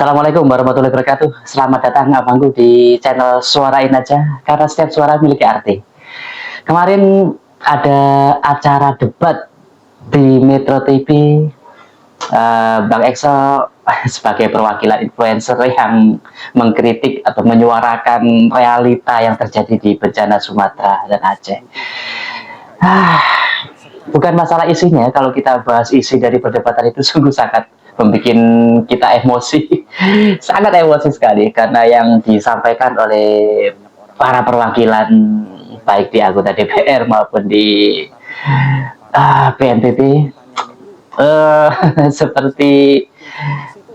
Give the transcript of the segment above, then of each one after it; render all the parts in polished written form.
Assalamualaikum warahmatullahi wabarakatuh. Selamat datang abangku di channel Suarain Aja, karena setiap suara memiliki arti. Kemarin ada acara debat di Metro TV. Bang Excel sebagai perwakilan influencer yang mengkritik atau menyuarakan realita yang terjadi di bencana Sumatera dan Aceh. Bukan masalah isinya, kalau kita bahas isi dari perdebatan itu sungguh sangat membuat kita emosi, sangat emosi sekali, karena yang disampaikan oleh para perwakilan baik di anggota DPR maupun di BNPB seperti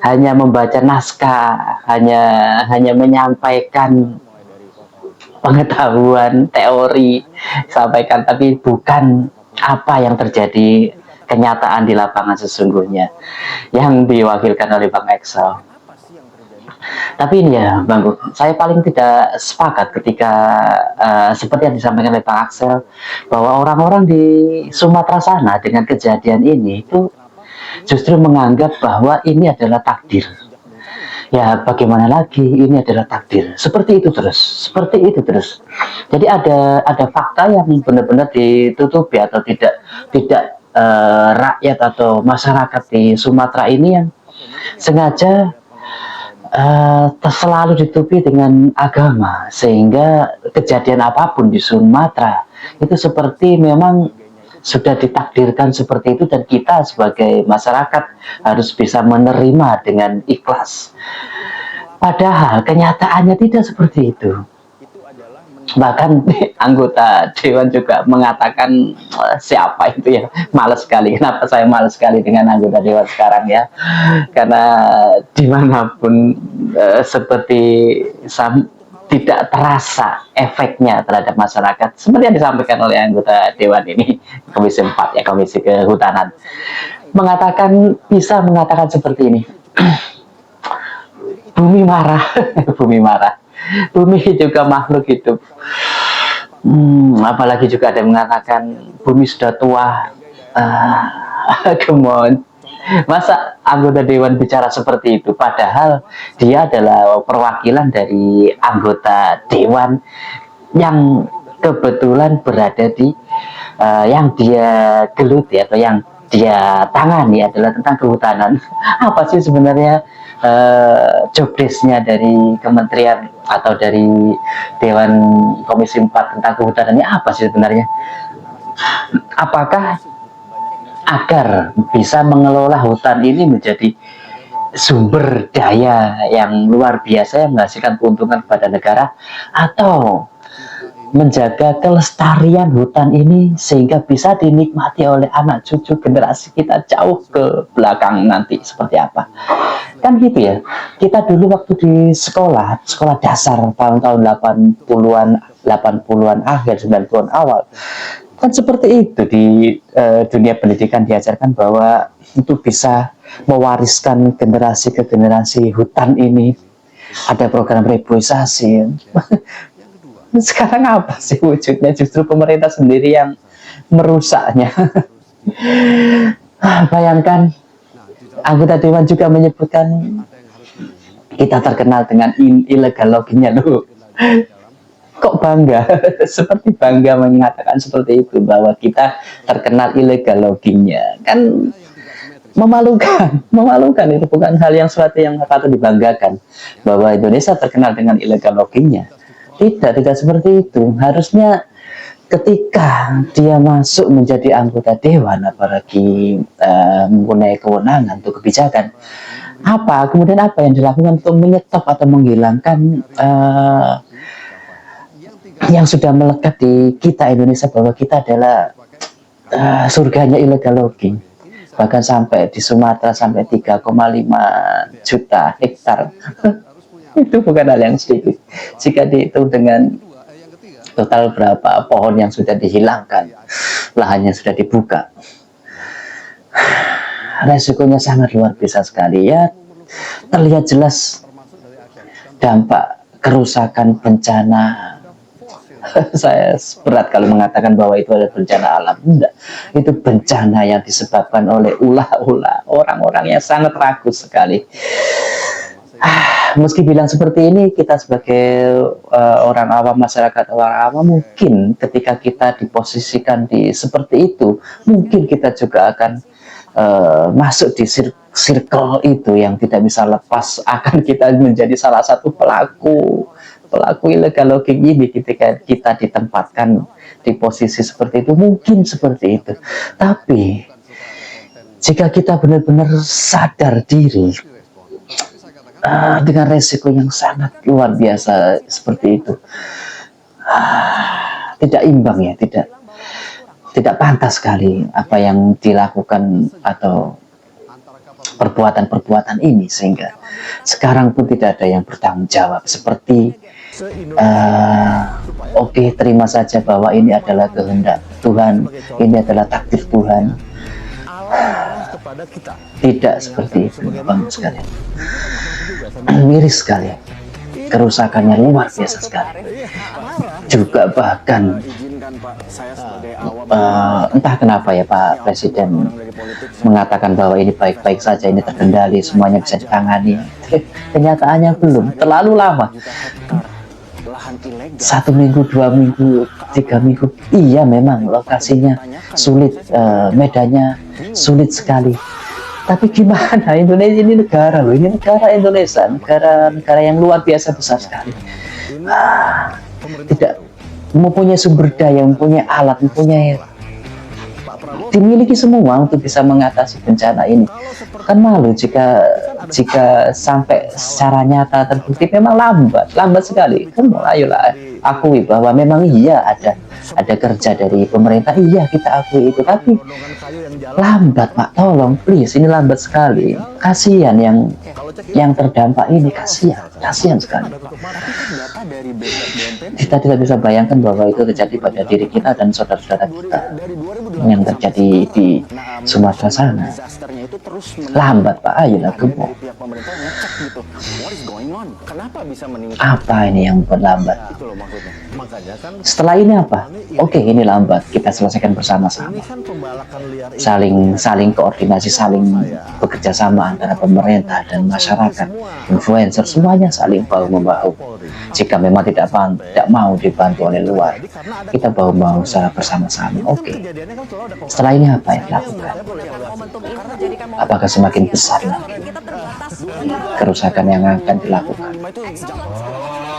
hanya membaca naskah, hanya menyampaikan pengetahuan teori sampaikan, tapi bukan apa yang terjadi kenyataan di lapangan sesungguhnya yang diwakilkan oleh Bang Excel. Tapi ini ya Bang, saya paling tidak sepakat ketika seperti yang disampaikan oleh Bang Excel, bahwa orang-orang di Sumatera sana dengan kejadian ini itu justru menganggap bahwa ini adalah takdir. Ya bagaimana lagi, ini adalah takdir. Seperti itu terus, seperti itu terus. Jadi ada fakta yang benar-benar ditutupi atau tidak rakyat atau masyarakat di Sumatera ini yang sengaja selalu ditutupi dengan agama, sehingga kejadian apapun di Sumatera itu seperti memang sudah ditakdirkan seperti itu, dan kita sebagai masyarakat harus bisa menerima dengan ikhlas. Padahal kenyataannya tidak seperti itu. Bahkan anggota dewan juga mengatakan, siapa itu ya, males sekali. Kenapa saya males sekali dengan anggota dewan sekarang ya? Karena dimanapun seperti tidak terasa efeknya terhadap masyarakat, seperti yang disampaikan oleh anggota dewan ini, Komisi 4 ya, Komisi Kehutanan, bisa mengatakan seperti ini. Bumi marah, bumi marah. Bumi juga makhluk hidup. Apalagi juga ada yang mengatakan bumi sudah tua. Come on. Masa anggota dewan bicara seperti itu, padahal dia adalah perwakilan dari anggota dewan yang kebetulan berada di yang dia geluti atau yang dia tangani adalah tentang kehutanan. Apa sih sebenarnya job desk-nya dari kementerian atau dari Dewan Komisi 4 tentang kehutanan ini apa sih sebenarnya? Apakah agar bisa mengelola hutan ini menjadi sumber daya yang luar biasa yang menghasilkan keuntungan kepada negara, atau menjaga kelestarian hutan ini sehingga bisa dinikmati oleh anak cucu generasi kita jauh ke belakang nanti seperti apa? Kan gitu ya. Kita dulu waktu di sekolah dasar tahun-tahun 80-an akhir, 90-an awal, kan seperti itu di dunia pendidikan diajarkan bahwa untuk bisa mewariskan generasi ke generasi hutan ini ada program reboisasi. Sekarang apa sih wujudnya? Justru pemerintah sendiri yang merusaknya. Bayangkan, anggota dewan juga menyebutkan kita terkenal dengan illegal loggingnya loh. Kok bangga? Seperti bangga mengatakan seperti itu, bahwa kita terkenal illegal loggingnya. Kan memalukan, memalukan. Itu bukan hal yang suatu yang patut dibanggakan bahwa Indonesia terkenal dengan illegal loggingnya. Tidak seperti itu. Harusnya ketika dia masuk menjadi anggota dewan, apalagi mempunyai kewenangan untuk kebijakan, kemudian apa yang dilakukan untuk menyetop atau menghilangkan yang sudah melekat di kita Indonesia, bahwa kita adalah surganya illegal logging. Bahkan sampai di Sumatera sampai 3,5 juta hektar. Itu bukan hal yang sedikit jika dihitung dengan total berapa pohon yang sudah dihilangkan, lahan yang sudah dibuka. Resikonya sangat luar biasa sekali ya. Terlihat jelas dampak kerusakan bencana. Saya berat kalau mengatakan bahwa itu adalah bencana alam. Enggak, itu bencana yang disebabkan oleh ulah-ulah orang-orang yang sangat rakus sekali. Meski bilang seperti ini, kita sebagai orang awam, masyarakat orang awam, mungkin ketika kita diposisikan di seperti itu, mungkin kita juga akan masuk di circle itu yang tidak bisa lepas, akan kita menjadi salah satu pelaku illegal logging ini ketika kita ditempatkan di posisi seperti itu, mungkin seperti itu. Tapi jika kita benar-benar sadar diri dengan resiko yang sangat luar biasa seperti itu, tidak imbang ya, tidak pantas sekali apa yang dilakukan atau perbuatan-perbuatan ini, sehingga sekarang pun tidak ada yang bertanggung jawab. Seperti oke, terima saja bahwa ini adalah kehendak Tuhan, ini adalah takdir Tuhan. Tidak seperti itu, Bapak sekalian. Miris sekali, kerusakannya luar biasa sekali. Juga bahkan entah kenapa ya Pak Presiden mengatakan bahwa ini baik-baik saja, ini terkendali, semuanya bisa ditangani. Kenyataannya belum, terlalu lama. 1 minggu, 2 minggu, 3 minggu. Iya, memang lokasinya sulit, medannya sulit sekali. Tapi gimana, Indonesia ini negara loh, ini negara Indonesia, negara yang luar biasa besar sekali. Tidak mempunyai sumber daya, mempunyai alat, mempunyai dimiliki semua untuk bisa mengatasi bencana ini. Kan malu jika sampai secara nyata terbukti memang lambat sekali. Kamu ayolah akui bahwa memang iya ada kerja dari pemerintah, iya kita akui itu, tapi lambat Pak, tolong please, ini lambat sekali. Kasihan yang terdampak ini, kasihan sekali. Kita tidak bisa bayangkan bahwa itu terjadi pada diri kita dan saudara-saudara kita yang terjadi di Sumatera sana. Lambat Pak, ayolah gemuk. Apa ini yang berlambat? Setelah ini apa? Oke, ini lambat, kita selesaikan bersama-sama. Saling koordinasi, saling bekerja sama antara pemerintah dan masyarakat, influencer, semuanya saling bahu-membahu. Jika memang tidak mau dibantu oleh luar, kita bahu-membahu secara bersama-sama. Oke. Setelah ini apa yang dilakukan? Apakah semakin besar lagi kerusakan yang akan dilakukan?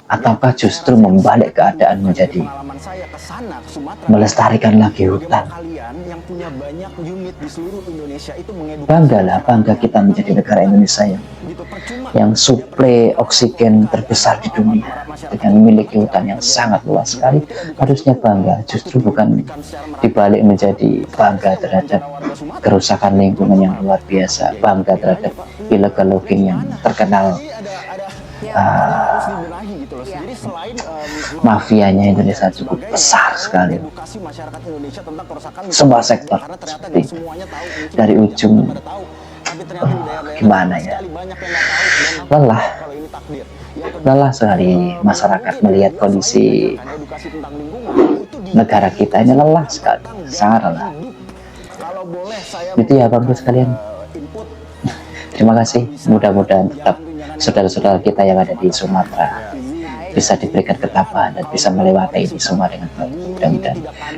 Ataukah justru membalik keadaan menjadi melestarikan lagi hutan? Bangga kita menjadi negara Indonesia yang suplai oksigen terbesar di dunia dengan memiliki hutan yang sangat luas sekali. Harusnya bangga, justru bukan dibalik menjadi bangga terhadap kerusakan lingkungan yang luar biasa, bangga terhadap illegal logging yang terkenal mafianya Indonesia cukup besar sekali. Semua sektor seperti itu. Dari ujung gimana ya, lelah sekali masyarakat melihat kondisi negara kita ini, lelah sekali, sangat lelah. Itu ya Bapak sekalian. Terima kasih, mudah-mudahan tetap saudara-saudara kita yang ada di Sumatera bisa diberikan ketabahan dan bisa melewati ini semua dengan baik,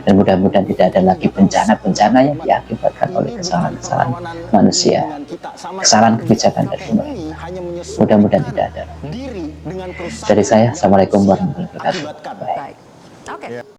dan mudah-mudahan tidak ada lagi bencana-bencana yang diakibatkan oleh kesalahan-kesalahan manusia, kesalahan kebijakan dari pemerintah. Mudah-mudahan tidak ada. Dari saya, assalamualaikum warahmatullahi wabarakatuh.